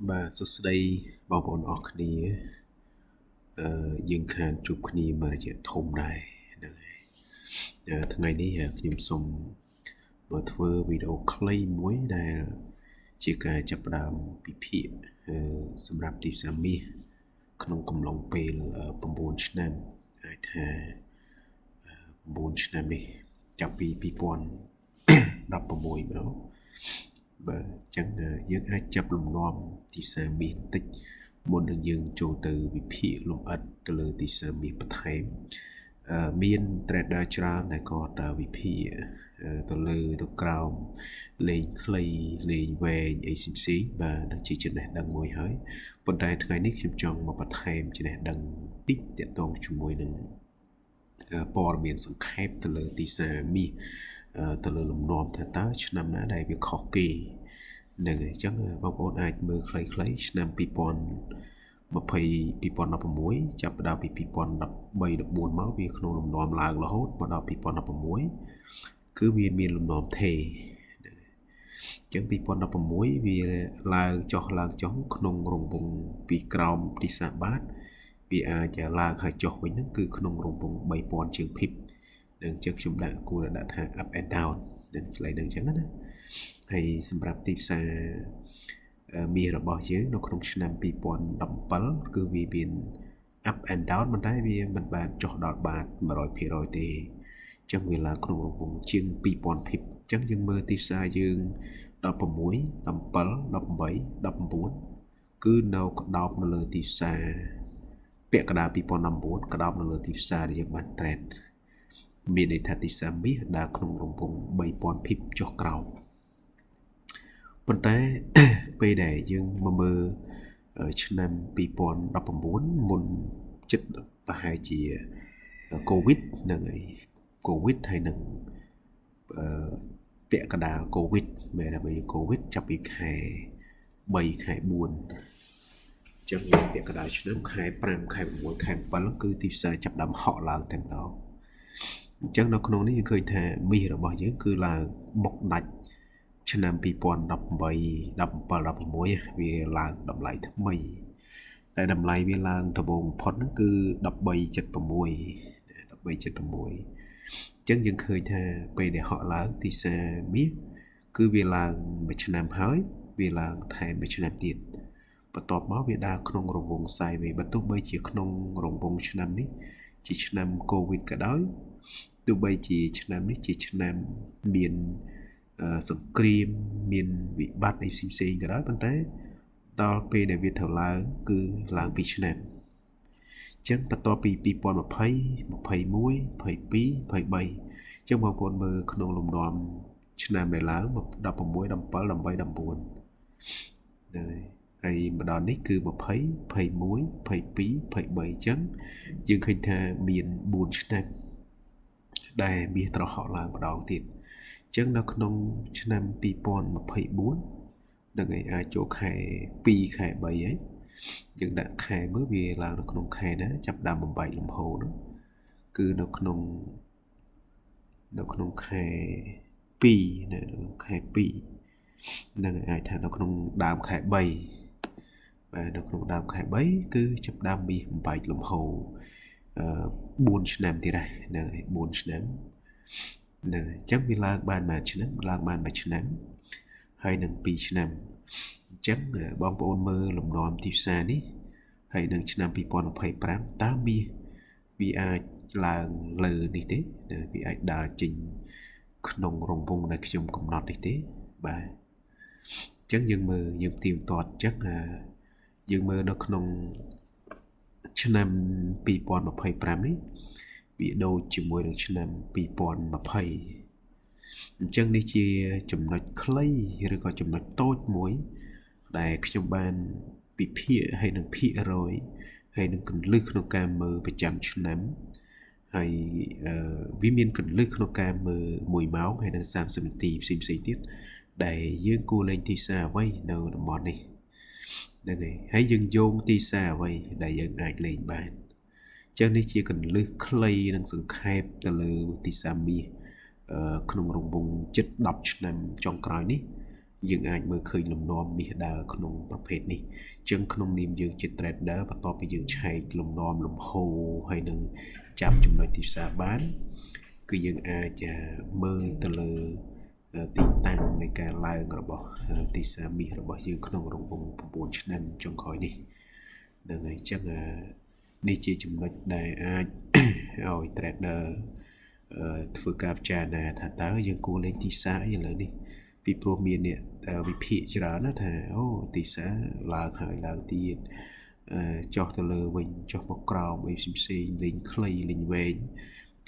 បាទសួស្តីបងប្អូនអរគ្នាយើងខានជួបគ្នាមួយរយៈធំដែរហ្នឹងហើយថ្ងៃនេះខ្ញុំសូមមកធ្វើវីដេអូខ្លីមួយដែលជាការចាប់ផ្ដើមពិភាក្សាសម្រាប់ទីផ្សារមាសក្នុងកំឡុងពេល9ឆ្នាំអាចថា9ឆ្នាំនេះចាប់ពី2016មកបាទអញ្ចឹងយើងអាចចាប់លំនាំទីផ្សារមាសបន្តិចមុននឹងយើងចូលទៅវិភាគលម្អិតទៅលើទីផ្សារមាសបន្ថែមមាន trader ច្រើនដែលគាត់វិភាគទៅលើទៅក្រោមលេងខ្លីលេងវែងអីផ្សេងៗបាទនឹងជាចំណេះដឹងមួយហើយប៉ុន្តែថ្ងៃនេះខ្ញុំចង់មកបន្ថែមចំណេះដឹងតិចទាក់ទងជាមួយនឹងព័ត៌មានសង្ខេបទៅលើទីផ្សារមាសទៅលើលំនាំថាតើឆ្នាំណាដែលវាខុសគេហ្នឹងហើយអញ្ចឹងបងប្អូនអាចមើលខ្លីៗឆ្នាំ2016ចាប់ផ្ដើមពី2013 14មកវាក្នុងលំនាំឡើងរហូតមកដល់2016គឺវាមានលំនាំថេអញ្ចឹង2016វាឡើងចុះក្នុងរង្វង់ពីក្រោមទីផ្សារបាតវាអាចឡើងហើយចុះវិញហ្នឹងគឺក្នុងរង្វង់3000ជាង pip នឹងចឹងខ្ញុំគួរដាក់ថា up and down នឹងឆ្លៃនឹងចឹងណាហើយសម្រាប់ទីផ្សារមាសរបស់យើងនៅក្នុងឆ្នាំ2017គឺវាមាន up and down ប៉ុន្តែវាមិនបានចុះដល់បាត 100% ទេចឹងវាឡើងក្នុងរង្វង់ជាង 2000 pip ចឹងយើងមើលទីផ្សារយើង16 17 18 19គឺនៅក្តោបនៅលើទីផ្សារពាក់កណ្ដាល2019ក្តោបនៅលើទីផ្សារដែលយើងបាន trade មានន័យថាទីផ្សារមាសដើរក្នុងរង្វង់ 3000 pip ចុះក្រោមប៉ុន្តែពេលដែលយើងមកមើលឆ្នាំ2019មុនចិត្តប្រហែលជា COVID ហ្នឹងហើយកូវីដហើយនឹងពាក់កណ្ដាលកូវីដមែនតែកូវីដចាប់ពីខែ3ខែ4ចឹងពាក់កណ្ដាលឆ្នាំខែ5ខែ6ខែ7គឺទីផ្សារចាប់ដើមហក់ឡើងតែម្ដងអញ្ចឹងនៅក្នុងនេះយើងឃើញថាមាសរបស់យើងគឺឡើងបុកដាច់ឆ្នាំ2018 17 16វាឡើងតម្លៃថ្មីតែតម្លៃវាឡើងដំបូងបំផុតហ្នឹងគឺ13.76ចឹងយើងឃើញថាពេលដែលហក់ឡើងទីផ្សារមាសគឺវាឡើងមួយឆ្នាំហើយវាឡើងថែមមួយឆ្នាំទៀតបន្ទាប់មកវាដើរក្នុងរង្វង់ sideways បើទោះបីជាក្នុងរង្វង់ឆ្នាំនេះជាឆ្នាំកូវីដក៏ដោយទោះបីជាឆ្នាំនេះជាឆ្នាំមានសង្គ្រាមមានវិបត្តិអីផ្សេងៗក៏ដោយប៉ុន្តែដល់ពេលដែលវាត្រូវឡើងគឺឡើង2ឆ្នាំអញ្ចឹងបន្ទាប់ពី2020 21 22 23ចឹងបងប្អូនមើលក្នុងលំនាំឆ្នាំដែលឡើង16 17 18 19ហ្នឹងហើយម្ដងនេះគឺ20 21 22 23ចឹងយើងឃើញថាមាន4ឆ្នាំដែលមាសត្រូវហក់ឡើងម្ដងទៀតចឹងនៅក្នុងឆ្នាំ2024នឹងអាចចូលខែ2ខែ3ហើយយើងដាក់ខែមើលវាឡើងនៅក្នុងខែណាចាប់ដើមបំបែកលំហូរនោះគឺនៅក្នុងខែ2នៅក្នុងខែ2នឹងអាចថានៅក្នុងដើមខែ3បាទនៅក្នុងដើមខែ3គឺចាប់ដើមមាសបំបែកលំហូរ4ឆ្នាំទៀតហើយនៅ4ឆ្នាំហ្នឹងអញ្ចឹងវាឡើងបានមួយឆ្នាំឡើងបានមួយឆ្នាំហើយនឹង2ឆ្នាំអញ្ចឹងបងប្អូនមើលលំនាំទីផ្សារនេះហើយនឹងឆ្នាំ2025តើមាសវាអាចឡើងលើនេះទេវាអាចដើរចេញក្នុងរង្វង់ដែលខ្ញុំកំណត់នេះទេបាទអញ្ចឹងយើងមើលយើងទៀងទាត់អញ្ចឹងយើងមើលនៅក្នុងឆ្នាំ2025នេះវាដូចជាមួយនឹងឆ្នាំ2020អញ្ចឹងនេះជាចំណុចខ្លីឬក៏ចំណុចតូចមួយដែលខ្ញុំបានពិភាក្សាហើយនឹងភាគរយហើយនឹងកន្លឹះក្នុងការមើលប្រចាំឆ្នាំហើយវាមានកន្លឹះក្នុងការមើល1ម៉ោងហើយនឹង30នាទីផ្សេងៗទៀតដែលយើងគួរលេងទីផ្សារអ្វីនៅតំបន់នេះហ្នឹងហើយយើងយោងទីផ្សារអ្វីដែលយើងអាចលេងបានអញ្ចឹងនេះជាកន្លឹះខ្លីនិងសង្ខេបទៅលើទីផ្សារមាសក្នុងរង្វង់ជិត10ឆ្នាំចុងក្រោយនេះ យើងអាចមើលឃើញលំនាំនេះដើរក្នុងប្រភេទនេះចឹងក្នុងនាមយើងជា trader បន្ទាប់ពីយើងឆែកលំនាំលំហូរហើយនឹងចាប់ចំណុចទីផ្សារបានគឺយើងអាចមើលទៅលើទីតាំងនៃការឡើងរបស់ទីផ្សារមាសរបស់យើងក្នុងរង្វង់9ឆ្នាំចុងក្រោយនេះនឹងហើយចឹងនេះជាចំណុចដែលអាចឲ្យ trader ធ្វើការពិចារណាថាតើយើងគួរលេងទីផ្សារអីឥឡូវនេះពីព្រោះមានអ្នកវិភាគច្រើនណាថាអូទីផ្សារឡើងហើយឡើងទៀតចុះទៅលើវិញចុះមកក្រោមអីផ្សេងៗលេងខ្លីលេងវែង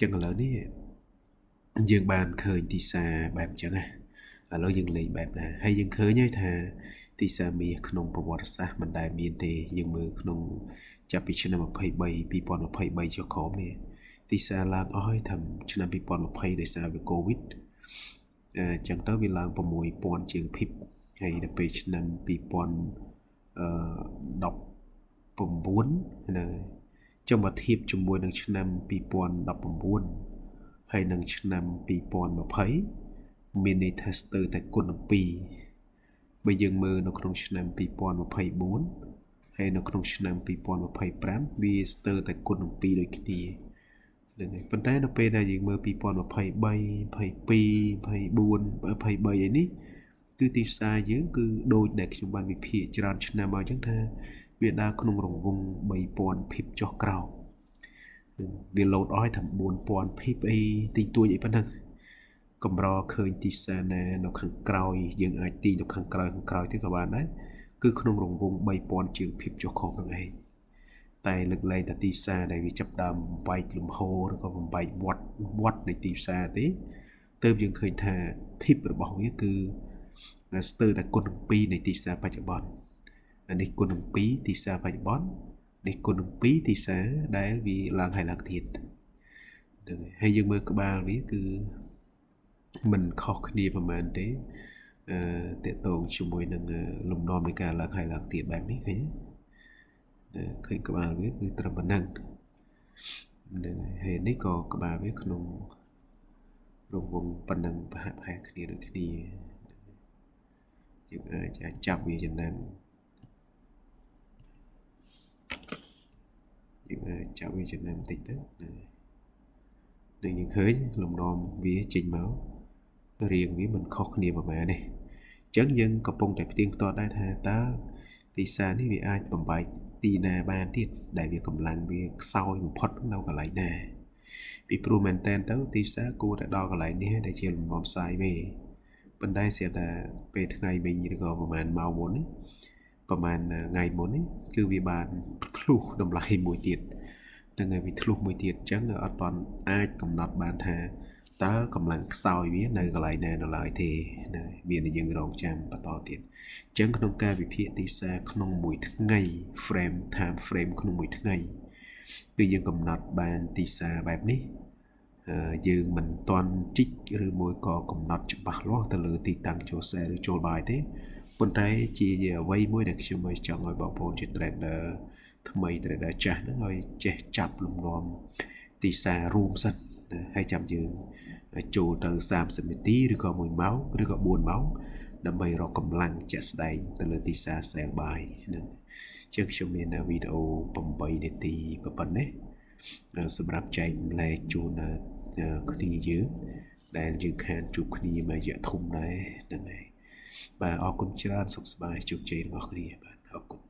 ចឹងឥឡូវនេះយើងបានឃើញទីផ្សារបែបចឹងណាឥឡូវយើងលេងបែបណាហើយយើងឃើញហើយថាទីផ្សារមាសក្នុងប្រវត្តិសាស្ត្រមិនដែលមានទេយើងមើលក្នុងចាប់ពីឆ្នាំ2023ចុះក្រោមនេះទីផ្សារឡើងអស់ហើយថាឆ្នាំ2020ដោយសារវាកូវីដចឹងទៅវាឡើង6000ជាង pip ហើយដល់ពេលឆ្នាំ2019ណាចាំមកធៀបជាមួយនឹងឆ្នាំ2019ហើយនឹងឆ្នាំ2020មានន័យថាស្ទើរតែគុណនឹង2បើយើងមើលនៅក្នុងឆ្នាំ2024ហើយនៅក្នុងឆ្នាំ2025វាស្ទើរតែគុណនឹង2ដូចគ្នាហ្នឹងហើយប៉ុន្តែនៅពេលដែលយើងមើល2023 22 24 23ឯនេះគឺទីផ្សារយើងគឺដូចដែលខ្ញុំបានវិភាគច្រើនឆ្នាំមកអញ្ចឹងថាវាដើរក្នុងរង្វង់ 3000 pip ចុះក្រោមវាលោតអស់ថា 4000 pip អីទីទួយអីប៉ុណ្ណឹងកម្រឃើញទីផ្សារណានៅខាងក្រោយយើងអាចទីទៅខាងក្រោយទៀតក៏បានដែរគឺក្នុងរង្វង់ 3000 ជាង pip ចុះក្រោមហ្នឹងឯងតែលើកលែងតែទីផ្សារដែលវាចាប់ដើមបំបែកលំហូរឬក៏បំបែកវត្តនៃទីផ្សារទេទើបយើងឃើញថា pip របស់វាគឺស្ទើរតែគុណនឹង2នៃទីផ្សារបច្ចុប្បន្នអានេះគុណនឹង2ទីផ្សារបច្ចុប្បន្ននេះគុណនឹង2ទីផ្សារដែលវាឡើងហើយឡើងទៀតហើយយើងមើលក្បាលវាគឺមិនខុសគ្នាប្រហែលទេតកតងជាមួយនឹងលំនាំនៃការឡើងហើយឡើងទៀតបែបនេះឃើញក្បាលវាគឺត្រឹមប៉ុណ្ណឹងហើយនេះក៏ក្បាលវាក្នុងរង្វង់ប៉ុណ្ណឹងប្រហាក់ប្រហែលគ្នាដូចគ្នាយើងអាចចាប់វាចំណាំយើងអាចចាប់វាចំណាំបន្តិចទៅនឹងយើងឃើញលំនាំវាចេញមករៀងវាមិនខុសគ្នាប្រហែលនេះអញ្ចឹងយើងកំពុងតែផ្ទៀងផ្ទាត់ដែរថាតើទីផ្សារនេះវាអាចបំបែកទីណាបានទៀតដែលវាកម្លាំងវាខ្សោយបំផុតនៅកន្លែងណាពីព្រោះមែនតើទៅទីផ្សារគួរតែដល់កន្លែងនេះដែលជាលំនាំផ្សាយវាប៉ុន្តែស្រាប់តែពេលថ្ងៃវិញឬក៏ប្រហែលម៉ោងមុននេះប្រហែលថ្ងៃមុននេះគឺវាបានធ្លុះតម្លៃមួយទៀតនឹងហើយវាធ្លុះមួយទៀតអញ្ចឹងអត់ទាន់អាចកំណត់បានថាតើកម្លាំងខ្សោយវានៅកន្លែងណានៅឡើយទេណាមានតែយើងរងចាំបន្តទៀតអញ្ចឹងក្នុងការវិភាគទីផ្សារក្នុងមួយថ្ងៃ time frame ក្នុងមួយថ្ងៃគឺយើងកំណត់បានទីផ្សារបែបនេះយើងមិនទាន់ជីកឬមួយក៏កំណត់ច្បាស់លាស់ទៅលើទីតាំងចូល sell ឬចូល buy ទេប៉ុន្តែជាអ្វីមួយដែលខ្ញុំចង់ឲ្យបងប្អូនជា trader ថ្មី trader ចាស់ហ្នឹងឲ្យចេះចាប់លំនាំទីផ្សាររួមសិនហើយចាំយើងចូលទៅ30នាទីឬក៏1ម៉ោងឬក៏4ម៉ោងដើម្បីរកកម្លាំងជាក់ស្ដែងទៅលើទីផ្សារ sell buy ហ្នឹងជាងខ្ញុំមានវីដេអូ8នាទីប៉ុណ្ណេះសម្រាប់ចែកម្លែកជូនគ្នាយើងដែលយើងខានជួបគ្នាមួយរយៈធំដែរហ្នឹងហើយបាទអរគុណច្រើនសុខសប្បាយជោគជ័យទាំងអស់គ្នាបាទអរគុណ